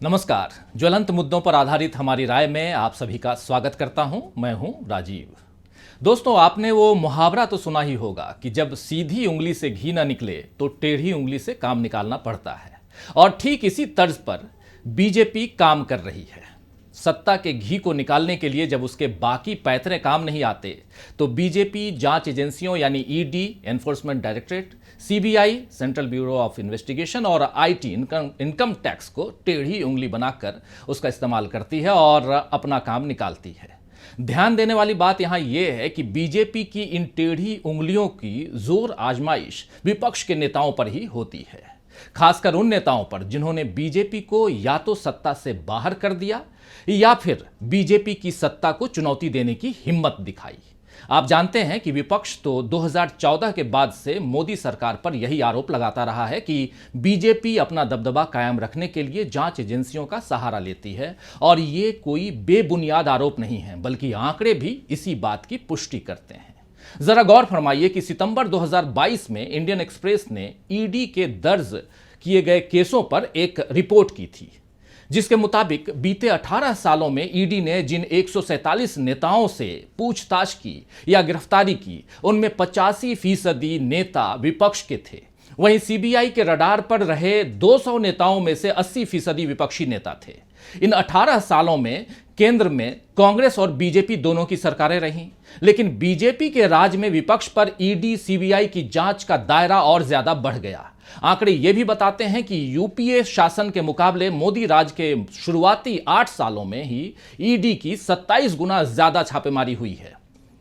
नमस्कार। ज्वलंत मुद्दों पर आधारित हमारी राय में आप सभी का स्वागत करता हूं। मैं हूं राजीव। दोस्तों, आपने वो मुहावरा तो सुना ही होगा कि जब सीधी उंगली से घी ना निकले तो टेढ़ी उंगली से काम निकालना पड़ता है। और ठीक इसी तर्ज पर बीजेपी काम कर रही है। सत्ता के घी को निकालने के लिए जब उसके बाकी पैतरे काम नहीं आते तो बीजेपी जांच एजेंसियों यानी ED, enforcement directorate, CBI, central bureau of investigation और आईटी, इनकम टैक्स को टेढ़ी उंगली बनाकर उसका इस्तेमाल करती है और अपना काम निकालती है। ध्यान देने वाली बात यहां यह है कि बीजेपी की इन टेढ़ी उंगलियों की जोर आजमाइश विपक्ष के नेताओं पर ही होती है, खासकर उन नेताओं पर जिन्होंने बीजेपी को या तो सत्ता से बाहर कर दिया या फिर बीजेपी की सत्ता को चुनौती देने की हिम्मत दिखाई। आप जानते हैं कि विपक्ष तो 2014 के बाद से मोदी सरकार पर यही आरोप लगाता रहा है कि बीजेपी अपना दबदबा कायम रखने के लिए जांच एजेंसियों का सहारा लेती है। और ये कोई बेबुनियाद आरोप नहीं है, बल्कि आंकड़े भी इसी बात की पुष्टि करते हैं। जरा गौर फरमाइए कि सितंबर 2022 में इंडियन एक्सप्रेस ने ईडी के दर्ज किए गए केसों पर एक रिपोर्ट की थी, जिसके मुताबिक बीते 18 सालों में ईडी ने जिन 147 नेताओं से पूछताछ की या गिरफ्तारी की, उनमें 85% नेता विपक्ष के थे। वहीं सीबीआई के रडार पर रहे 200 नेताओं में से 80% विपक्षी नेता थे। इन 18 सालों में केंद्र में कांग्रेस और बीजेपी दोनों की सरकारें रहीं, लेकिन बीजेपी के राज में विपक्ष पर ईडी, सीबीआई की जांच का दायरा और ज्यादा बढ़ गया। आंकड़े ये भी बताते हैं कि यूपीए शासन के मुकाबले मोदी राज के शुरुआती 8 सालों में ही ईडी की 27 गुना ज्यादा छापेमारी हुई है।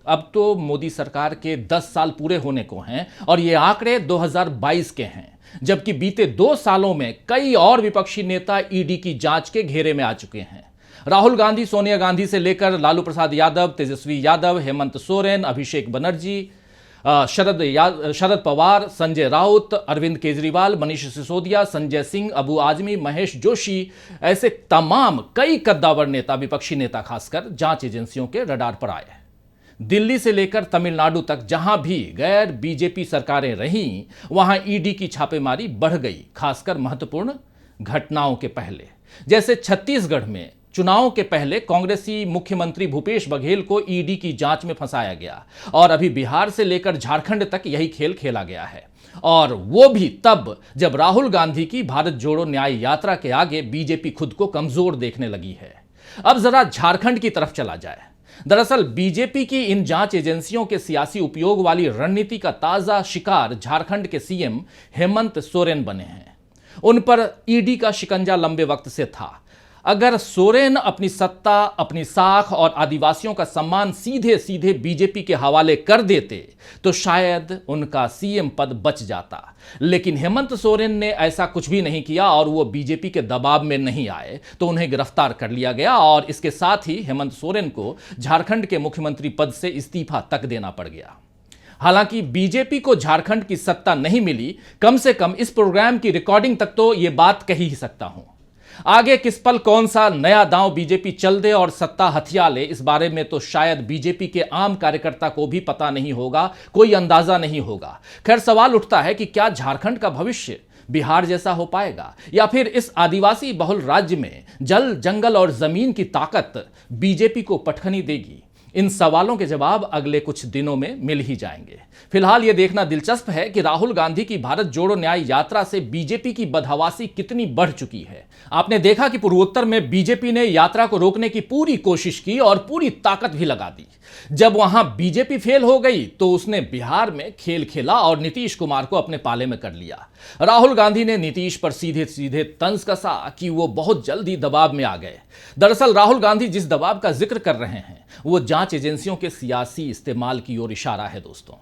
अब तो मोदी सरकार के 10 साल पूरे होने को हैं और ये आंकड़े 2022 के हैं, जबकि बीते 2 सालों में कई और विपक्षी नेता ईडी की जांच के घेरे में आ चुके हैं। राहुल गांधी, सोनिया गांधी से लेकर लालू प्रसाद यादव, तेजस्वी यादव, हेमंत सोरेन, अभिषेक बनर्जी, शरद पवार, संजय राउत, अरविंद केजरीवाल, मनीष सिसोदिया, संजय सिंह, अबू आजमी, महेश जोशी, ऐसे तमाम कई कद्दावर नेता, विपक्षी नेता खासकर, जांच एजेंसियों के रडार पर आए। दिल्ली से लेकर तमिलनाडु तक जहां भी गैर बीजेपी सरकारें रहीं, वहां ईडी की छापेमारी बढ़ गई, खासकर महत्वपूर्ण घटनाओं के पहले। जैसे छत्तीसगढ़ में चुनाव के पहले कांग्रेसी मुख्यमंत्री भूपेश बघेल को ईडी की जांच में फंसाया गया, और अभी बिहार से लेकर झारखंड तक यही खेल खेला गया है, और वो भी तब जब राहुल गांधी की भारत जोड़ो न्याय यात्रा के आगे बीजेपी खुद को कमजोर देखने लगी है। अब जरा झारखंड की तरफ चला जाए। दरअसल बीजेपी की इन जांच एजेंसियों के सियासी उपयोग वाली रणनीति का ताजा शिकार झारखंड के सीएम हेमंत सोरेन बने हैं। उन पर ईडी का शिकंजा लंबे वक्त से था। अगर सोरेन अपनी सत्ता, अपनी साख और आदिवासियों का सम्मान सीधे सीधे बीजेपी के हवाले कर देते तो शायद उनका सीएम पद बच जाता, लेकिन हेमंत सोरेन ने ऐसा कुछ भी नहीं किया और वो बीजेपी के दबाव में नहीं आए, तो उन्हें गिरफ्तार कर लिया गया और इसके साथ ही हेमंत सोरेन को झारखंड के मुख्यमंत्री पद से इस्तीफा तक देना पड़ गया। हालांकि बीजेपी को झारखंड की सत्ता नहीं मिली, कम से कम इस प्रोग्राम की रिकॉर्डिंग तक तो ये बात कह ही सकता हूं। आगे किस पल कौन सा नया दांव बीजेपी चल दे और सत्ता हथिया ले, इस बारे में तो शायद बीजेपी के आम कार्यकर्ता को भी पता नहीं होगा, कोई अंदाजा नहीं होगा। खैर, सवाल उठता है कि क्या झारखंड का भविष्य बिहार जैसा हो पाएगा, या फिर इस आदिवासी बहुल राज्य में जल, जंगल और जमीन की ताकत बीजेपी को पटखनी देगी? इन सवालों के जवाब अगले कुछ दिनों में मिल ही जाएंगे। फिलहाल यह देखना दिलचस्प है कि राहुल गांधी की भारत जोड़ो न्याय यात्रा से बीजेपी की बदहवासी कितनी बढ़ चुकी है। आपने देखा कि पूर्वोत्तर में बीजेपी ने यात्रा को रोकने की पूरी कोशिश की और पूरी ताकत भी लगा दी। जब वहां बीजेपी फेल हो गई तो उसने बिहार में खेल खेला और नीतीश कुमार को अपने पाले में कर लिया। राहुल गांधी ने नीतीश पर सीधे सीधे तंज कसा कि वो बहुत जल्दी दबाव में आ गए। दरअसल राहुल गांधी जिस दबाव का जिक्र कर रहे हैं वो जांच एजेंसियों के सियासी इस्तेमाल की ओर इशारा है। दोस्तों,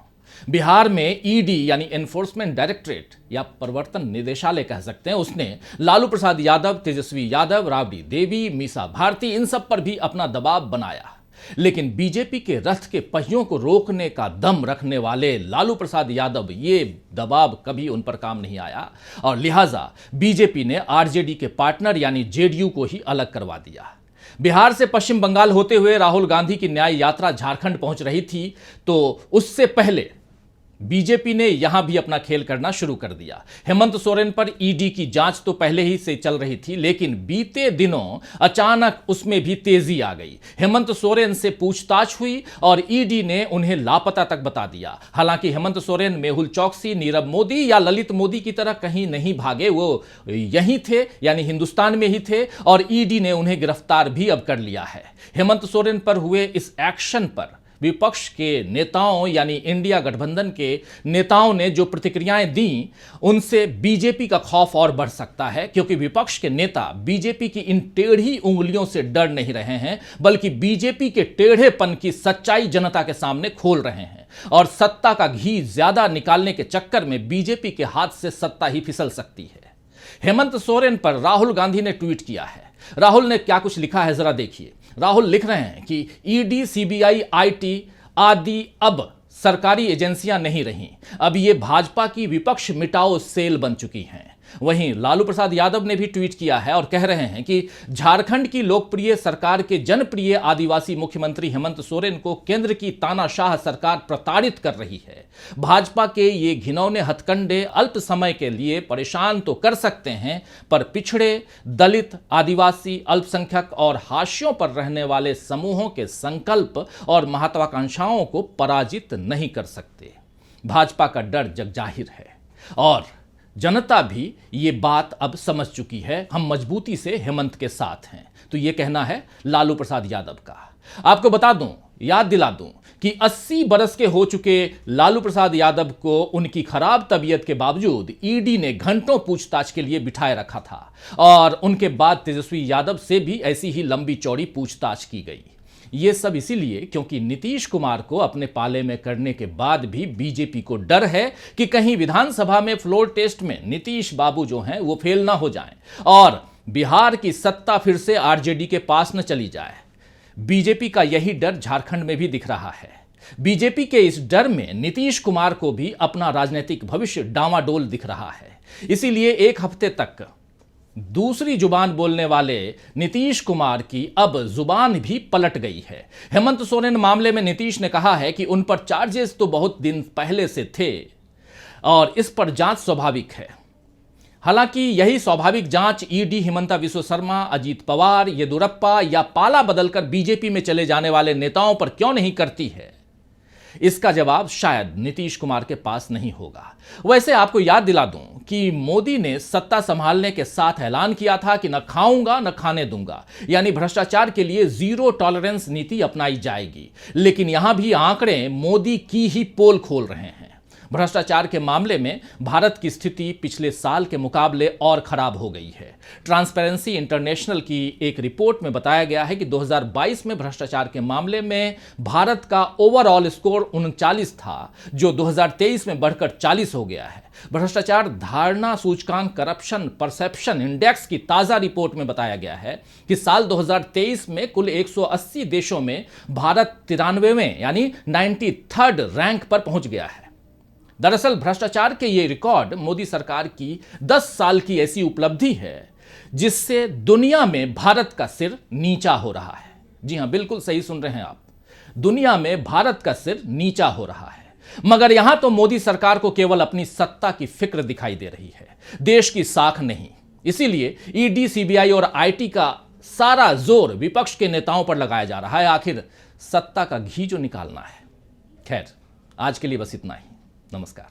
बिहार में ईडी यानी एनफोर्समेंट डायरेक्टरेट या प्रवर्तन निदेशालय कह सकते हैं, उसने लालू प्रसाद यादव, तेजस्वी यादव, राबड़ी देवी, मीसा भारती, इन सब पर भी अपना दबाव बनाया। लेकिन बीजेपी के रथ के पहियों को रोकने का दम रखने वाले लालू प्रसाद यादव, ये दबाव कभी उन पर काम नहीं आया और लिहाजा बीजेपी ने आरजेडी के पार्टनर यानी जेडीयू को ही अलग करवा दिया। बिहार से पश्चिम बंगाल होते हुए राहुल गांधी की न्याय यात्रा झारखंड पहुंच रही थी, तो उससे पहले बीजेपी ने यहां भी अपना खेल करना शुरू कर दिया। हेमंत सोरेन पर ईडी की जांच तो पहले ही से चल रही थी, लेकिन बीते दिनों अचानक उसमें भी तेजी आ गई। हेमंत सोरेन से पूछताछ हुई और ईडी ने उन्हें लापता तक बता दिया। हालांकि हेमंत सोरेन मेहुल चौकसी, नीरव मोदी या ललित मोदी की तरह कहीं नहीं भागे, वो यहीं थे, यानी हिंदुस्तान में ही थे, और ईडी ने उन्हें गिरफ्तार भी अब कर लिया है। हेमंत सोरेन पर हुए इस एक्शन पर विपक्ष के नेताओं यानी इंडिया गठबंधन के नेताओं ने जो प्रतिक्रियाएं दी, उनसे बीजेपी का खौफ और बढ़ सकता है, क्योंकि विपक्ष के नेता बीजेपी की इन टेढ़ी उंगलियों से डर नहीं रहे हैं, बल्कि बीजेपी के टेढ़ेपन की सच्चाई जनता के सामने खोल रहे हैं। और सत्ता का घी ज्यादा निकालने के चक्कर में बीजेपी के हाथ से सत्ता ही फिसल सकती है। हेमंत सोरेन पर राहुल गांधी ने ट्वीट किया है। राहुल ने क्या कुछ लिखा है जरा देखिए। राहुल लिख रहे हैं कि ईडी, सीबीआई, आईटी आदि अब सरकारी एजेंसियां नहीं रहीं, अब ये भाजपा की विपक्ष मिटाओ सेल बन चुकी हैं। वहीं लालू प्रसाद यादव ने भी ट्वीट किया है और कह रहे हैं कि झारखंड की लोकप्रिय सरकार के जनप्रिय आदिवासी मुख्यमंत्री हेमंत सोरेन को केंद्र की तानाशाह सरकार प्रताड़ित कर रही है। भाजपा के ये घिनौने हथकंडे अल्प समय के लिए परेशान तो कर सकते हैं, पर पिछड़े, दलित, आदिवासी, अल्पसंख्यक और हाशियों पर रहने वाले समूहों के संकल्प और महत्वाकांक्षाओं को पराजित नहीं कर सकते। भाजपा का डर जगजाहिर है और जनता भी ये बात अब समझ चुकी है। हम मजबूती से हेमंत के साथ हैं, तो ये कहना है लालू प्रसाद यादव का। आपको बता दूं, याद दिला दूं कि 80 बरस के हो चुके लालू प्रसाद यादव को उनकी खराब तबीयत के बावजूद ईडी ने घंटों पूछताछ के लिए बिठाए रखा था और उनके बाद तेजस्वी यादव से भी ऐसी ही लंबी चौड़ी पूछताछ की गई। ये सब इसीलिए क्योंकि नीतीश कुमार को अपने पाले में करने के बाद भी बीजेपी को डर है कि कहीं विधानसभा में फ्लोर टेस्ट में नीतीश बाबू जो हैं वो फेल ना हो जाएं और बिहार की सत्ता फिर से आरजेडी के पास न चली जाए। बीजेपी का यही डर झारखंड में भी दिख रहा है। बीजेपी के इस डर में नीतीश कुमार को भी अपना राजनीतिक भविष्य डामाडोल दिख रहा है। इसीलिए एक हफ्ते तक दूसरी जुबान बोलने वाले नीतीश कुमार की अब जुबान भी पलट गई है। हेमंत सोरेन मामले में नीतीश ने कहा है कि उन पर चार्जेस तो बहुत दिन पहले से थे और इस पर जांच स्वाभाविक है। हालांकि यही स्वाभाविक जांच ईडी हिमंता विश्व शर्मा, अजीत पवार, येदुरप्पा या पाला बदलकर बीजेपी में चले जाने वाले नेताओं पर क्यों नहीं करती है, इसका जवाब शायद नीतीश कुमार के पास नहीं होगा। वैसे आपको याद दिला दूं कि मोदी ने सत्ता संभालने के साथ ऐलान किया था कि न खाऊंगा न खाने दूंगा, यानी भ्रष्टाचार के लिए जीरो टॉलरेंस नीति अपनाई जाएगी। लेकिन यहां भी आंकड़े मोदी की ही पोल खोल रहे हैं। भ्रष्टाचार के मामले में भारत की स्थिति पिछले साल के मुकाबले और खराब हो गई है। ट्रांसपेरेंसी इंटरनेशनल की एक रिपोर्ट में बताया गया है कि 2022 में भ्रष्टाचार के मामले में भारत का ओवरऑल स्कोर 39 था, जो 2023 में बढ़कर 40 हो गया है। भ्रष्टाचार धारणा सूचकांक करप्शन परसेप्शन इंडेक्स की ताजा रिपोर्ट में बताया गया है कि साल 2023 में कुल 180 देशों में भारत 93वें यानी 93rd रैंक पर पहुंच गया है। दरअसल भ्रष्टाचार के ये रिकॉर्ड मोदी सरकार की 10 साल की ऐसी उपलब्धि है जिससे दुनिया में भारत का सिर नीचा हो रहा है। जी हां, बिल्कुल सही सुन रहे हैं आप, दुनिया में भारत का सिर नीचा हो रहा है। मगर यहां तो मोदी सरकार को केवल अपनी सत्ता की फिक्र दिखाई दे रही है, देश की साख नहीं। इसीलिए ईडी, सीबीआई और आईटी का सारा जोर विपक्ष के नेताओं पर लगाया जा रहा है, आखिर सत्ता का घी जो निकालना है। खैर, आज के लिए बस इतना ही। नमस्कार।